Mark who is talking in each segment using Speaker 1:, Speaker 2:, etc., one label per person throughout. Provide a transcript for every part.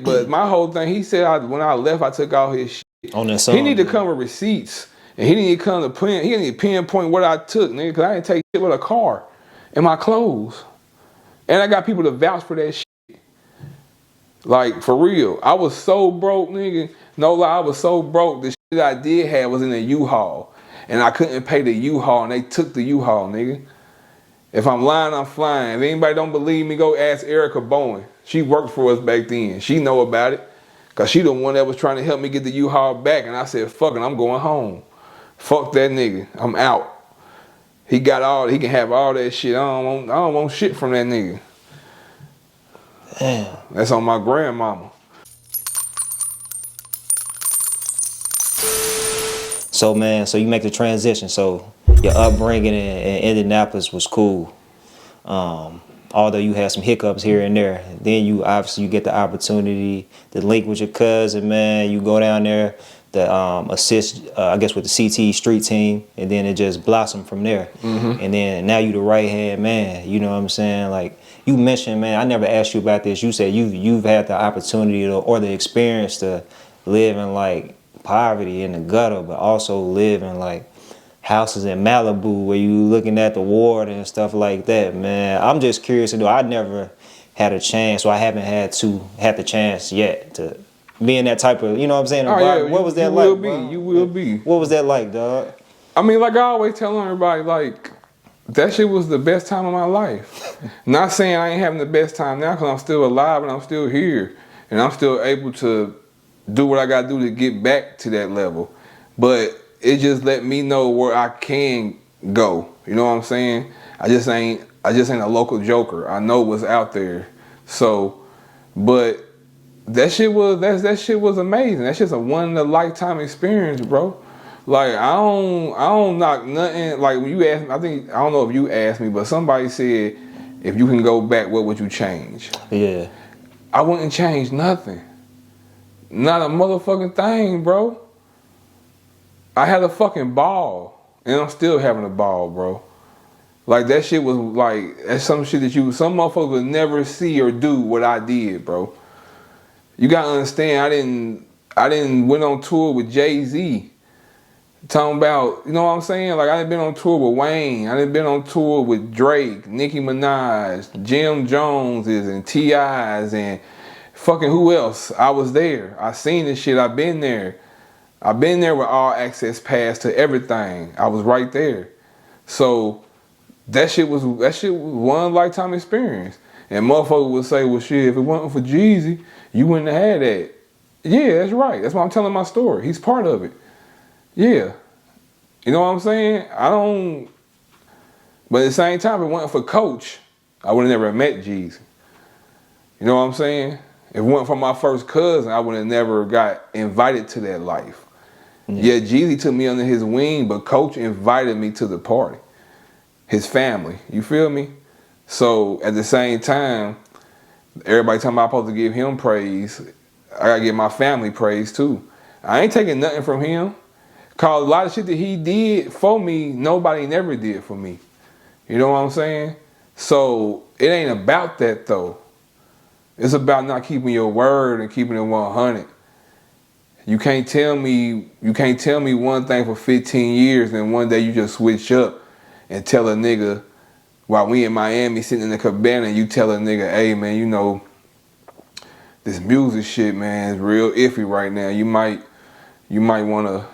Speaker 1: But my whole thing, he said when I left, I took all his shit.
Speaker 2: On that song,
Speaker 1: he need to come with receipts, and he need to come to he need to pinpoint what I took, nigga, because I didn't take shit with a car and my clothes, and I got people to vouch for that shit. Like, for real, I was so broke, nigga. No lie, I was so broke. The shit I did have was in a U-Haul, and I couldn't pay the U-Haul, and they took the U-Haul, nigga. If I'm lying, I'm flying. If anybody don't believe me, go ask Erica Bowen. She worked for us back then. She know about it. Cause she the one that was trying to help me get the U-Haul back. And I said, fuck it, I'm going home. Fuck that nigga. I'm out. He can have all that shit. I don't want shit from that nigga.
Speaker 2: Damn.
Speaker 1: That's on my grandmama.
Speaker 2: So man, so you make the transition. So your upbringing in Indianapolis was cool. Although you had some hiccups here and there. Then you get the opportunity to link with your cousin, man. You go down there to assist, I guess, with the CT street team, and then it just blossomed from there. Mm-hmm. And then now you the right hand man. You know what I'm saying? Like you mentioned, man, I never asked you about this. You said you've had the opportunity or the experience to live in like poverty in the gutter, but also live in like houses in Malibu where you looking at the water and stuff like that, man. I'm just curious to know. I never had a chance, or I haven't had the chance yet to be in that type of, you know what I'm saying?
Speaker 1: Oh, yeah,
Speaker 2: what was that
Speaker 1: you
Speaker 2: like?
Speaker 1: You will be.
Speaker 2: What was that like, dog?
Speaker 1: I mean, like I always tell everybody, like, that shit was the best time of my life. Not saying I ain't having the best time now, because I'm still alive and I'm still here. And I'm still able to do what I got to do to get back to that level. But it just let me know where I can go. You know what I'm saying? I just ain't a local joker. I know what's out there. So, but that shit was amazing. That's just a one in a lifetime experience, bro. Like I don't knock nothing. Like when you asked me, I don't know if you asked me, but somebody said if you can go back, what would you change?
Speaker 2: Yeah.
Speaker 1: I wouldn't change nothing. Not a motherfucking thing, bro. I had a fucking ball, and I'm still having a ball, bro. Like that shit was like, that's some shit that some motherfuckers would never see or do what I did, bro. You gotta understand, I didn't went on tour with Jeezy. Talking about, you know what I'm saying? Like I done been on tour with Wayne. I done been on tour with Drake, Nicki Minaj, Jim Joneses, and T.I.'s, and fucking who else? I was there. I seen this shit. I've been there. I've been there with all access pass to everything. I was right there. So that shit was one lifetime experience. And motherfuckers would say, well shit, if it wasn't for Jeezy, you wouldn't have had that. Yeah, that's right. That's why I'm telling my story. He's part of it. Yeah. You know what I'm saying? But at the same time, if it wasn't for Coach, I would have never met Jeezy. You know what I'm saying? If it wasn't for my first cousin, I would have never got invited to that life. Yeah, Jeezy took me under his wing, but Coach invited me to the party. His family, you feel me? So at the same time, everybody talking about I'm supposed to give him praise. I gotta give my family praise too. I ain't taking nothing from him. Cause a lot of shit that he did for me, nobody never did for me. You know what I'm saying? So it ain't about that though. It's about not keeping your word and keeping it 100. You can't tell me one thing for 15 years and one day you just switch up and tell a nigga while we in Miami sitting in the cabana and you tell a nigga, hey man, you know, this music shit, man, is real iffy right now. You might wanna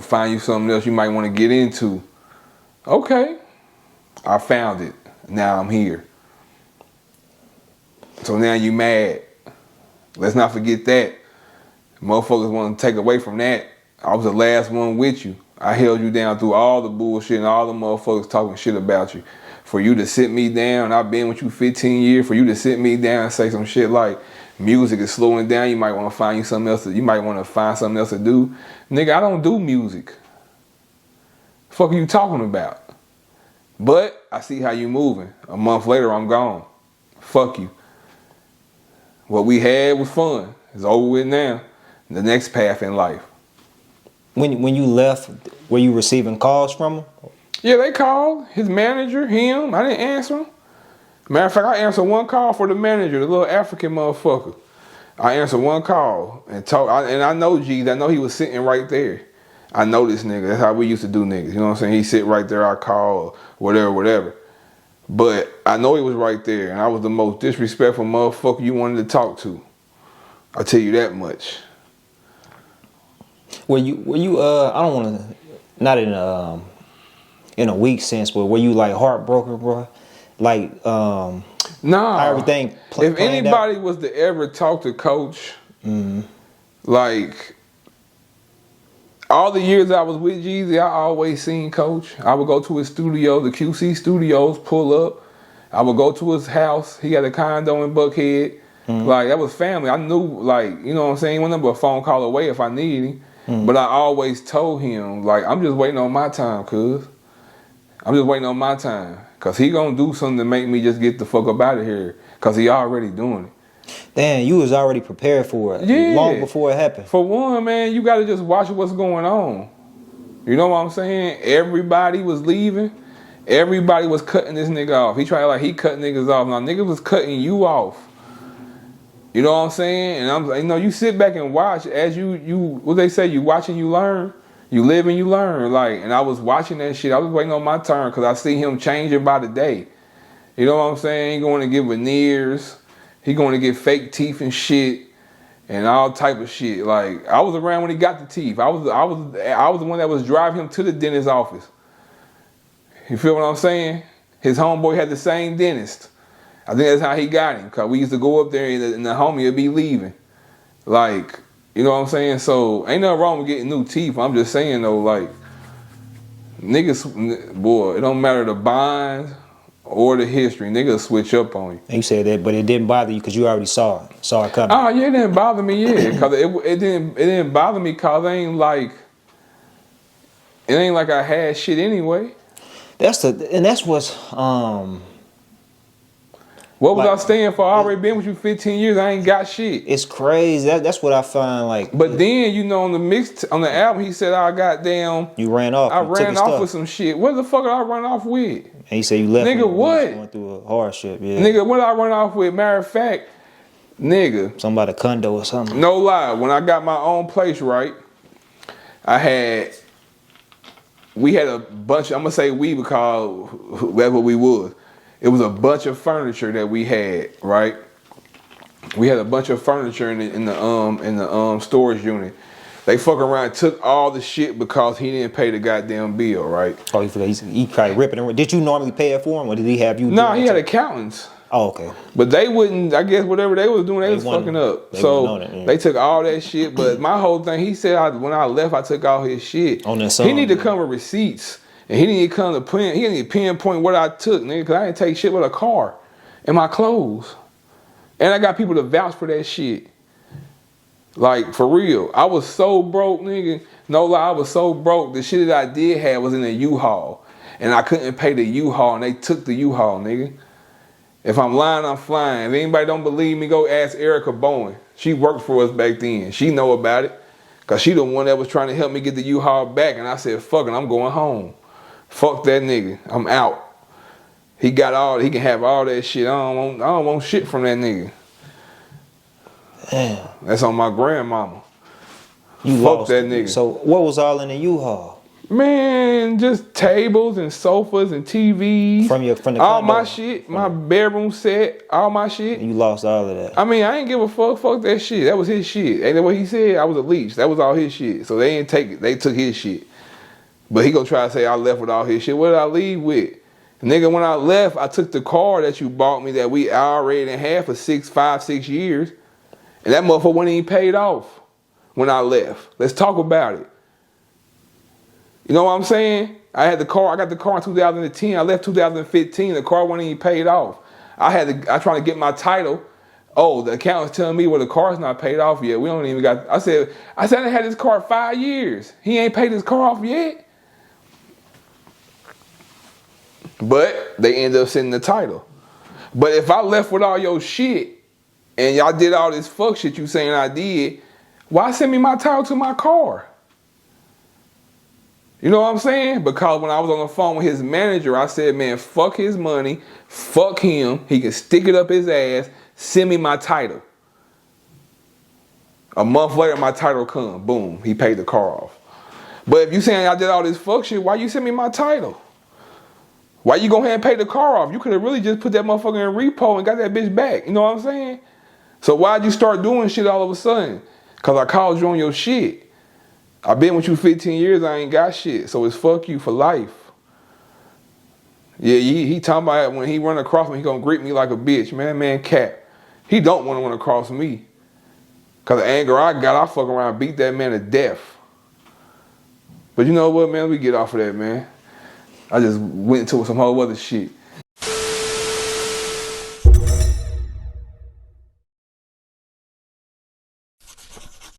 Speaker 1: find you something else you might want to get into. Okay. I found it. Now I'm here. So now you mad. Let's not forget that. Motherfuckers want to take away from that. I was the last one with you. I held you down through all the bullshit and all the motherfuckers talking shit about you. For you to sit me down, I've been with you 15 years, for you to sit me down and say some shit like music is slowing down, you might want to find something else to do. Nigga, I don't do music. The fuck are you talking about? But I see how you moving. A month later, I'm gone. Fuck you. What we had was fun. It's over with now. The next path in life.
Speaker 2: When you left, were you receiving calls from him?
Speaker 1: Yeah, they called. His manager, him. I didn't answer him. Matter of fact, I answered one call for the manager, the little African motherfucker. I answered one call and I know Jeezy. I know he was sitting right there. I know this nigga. That's how we used to do niggas. You know what I'm saying? He sit right there. I call, whatever. But I know he was right there, and I was the most disrespectful motherfucker you wanted to talk to. I'll tell you that much.
Speaker 2: Were you I don't want to, not in a weak sense, but were you like heartbroken, bro? Like
Speaker 1: Nah.
Speaker 2: how everything
Speaker 1: if anybody was to ever talk to Coach, like all the years I was with Jeezy, I always seen Coach. I would go to his studio, the QC Studios, pull up. I would go to his house. He had a condo in Buckhead. Like, that was family. I knew, like, you know what I'm saying? He wasn't but a phone call away if I needed him. But I always told him, like, I'm just waiting on my time, cuz. I'm just waiting on my time. Because he going to do something to make me just get the fuck up out of here. Because he already doing it.
Speaker 2: Damn, you was already prepared for it.
Speaker 1: Yeah.
Speaker 2: Long before it happened.
Speaker 1: For one, man, you got to just watch what's going on. You know what I'm saying? Everybody was leaving. Everybody was cutting this nigga off. He tried like he cut niggas off. Now, niggas was cutting you off. You know what I'm saying? And I'm like, you know, you sit back and watch as you what they say, you watch and you learn. You live and you learn. Like, and I was watching that shit. I was waiting on my turn because I see him changing by the day. You know what I'm saying? He going to get veneers. He going to get fake teeth and shit. And all type of shit. Like, I was around when he got the teeth. I was the one that was driving him to the dentist's office. You feel what I'm saying? His homeboy had the same dentist. I think that's how he got him. Cause we used to go up there and the homie would be leaving. Like, you know what I'm saying? So ain't nothing wrong with getting new teeth. I'm just saying though, like, niggas, boy, it don't matter the bond or the history. Niggas switch up on you.
Speaker 2: And you said that, but it didn't bother you because you already saw it coming.
Speaker 1: Oh yeah, it didn't bother me. Yeah, cause it didn't bother me cause it ain't like I had shit anyway.
Speaker 2: That's what's
Speaker 1: What was I staying for? I already been with you 15 years. I ain't got shit.
Speaker 2: It's crazy. That's what I find like.
Speaker 1: But then, you know, on the album, he said I got down.
Speaker 2: You ran off.
Speaker 1: I ran off with some shit. What the fuck did I run off with?
Speaker 2: And he said you left.
Speaker 1: Nigga, what?
Speaker 2: Going through a hardship, yeah.
Speaker 1: Nigga, what did I run off with? Matter of fact, nigga.
Speaker 2: Somebody condo or something.
Speaker 1: No lie. When I got my own place, right, we had a bunch, I'm gonna say we because that's what we was. It was a bunch of furniture that we had, right? We had a bunch of furniture in the storage unit. They fuck around and took all the shit because he didn't pay the goddamn bill, right?
Speaker 2: Oh, he probably ripping it. Did you normally pay it for him, or did he have you?
Speaker 1: No, he had accountants.
Speaker 2: Oh, okay.
Speaker 1: But they wouldn't, I guess whatever they was doing, they was fucking up. So they took all that shit. But my whole thing, he said when I left, I took all his shit.
Speaker 2: On that song,
Speaker 1: he need to come with receipts. And he didn't come to he didn't pinpoint what I took, nigga, because I didn't take shit with a car and my clothes. And I got people to vouch for that shit. Like, for real. I was so broke, nigga. No lie, I was so broke. The shit that I did have was in a U-Haul. And I couldn't pay the U-Haul, and they took the U-Haul, nigga. If I'm lying, I'm flying. If anybody don't believe me, go ask Erica Bowen. She worked for us back then. She know about it. Because she the one that was trying to help me get the U-Haul back. And I said, fuck it, I'm going home. Fuck that nigga. I'm out. He can have all that shit. I don't want shit from that nigga.
Speaker 2: Damn.
Speaker 1: That's on my grandmama.
Speaker 2: You
Speaker 1: fuck
Speaker 2: lost.
Speaker 1: that nigga.
Speaker 2: So what was all in the U-Haul?
Speaker 1: Man, just tables and sofas and TVs.
Speaker 2: From the
Speaker 1: all
Speaker 2: condo?
Speaker 1: my shit, my bedroom set, all my shit.
Speaker 2: You lost all of that.
Speaker 1: I mean, I ain't give a fuck. Fuck that shit. That was his shit. Ain't that what he said? I was a leech. That was all his shit. So they didn't take it. They took his shit. But he gonna try to say I left with all his shit. What did I leave with? Nigga, when I left, I took the car that you bought me that we already had for 5, 6 years. And that motherfucker wasn't even paid off when I left. Let's talk about it. You know what I'm saying? I got the car in 2010. I left 2015. The car wasn't even paid off. I tried to get my title. Oh, the accountant's telling me, well, the car's not paid off yet. We don't even got, I said I had this car 5 years. He ain't paid his car off yet. But they ended up sending the title. But if I left with all your shit and y'all did all this fuck shit you saying I did, why send me my title to my car? You know what I'm saying? Because when I was on the phone with his manager, I said, man, fuck his money, fuck him. He can stick it up his ass, send me my title. A month later, my title come. Boom, he paid the car off. But if you saying I did all this fuck shit, why you send me my title? Why you go ahead and pay the car off? You could have really just put that motherfucker in repo and got that bitch back. You know what I'm saying? So why'd you start doing shit all of a sudden? Because I called you on your shit. I've been with you 15 years, I ain't got shit. So it's fuck you for life. Yeah, he talking about when he run across me, he gonna greet me like a bitch. Man, cap. He don't want to run across me. Because the anger I got, I fuck around and beat that man to death. But you know what, man? We get off of that, man. I just went into some whole other shit.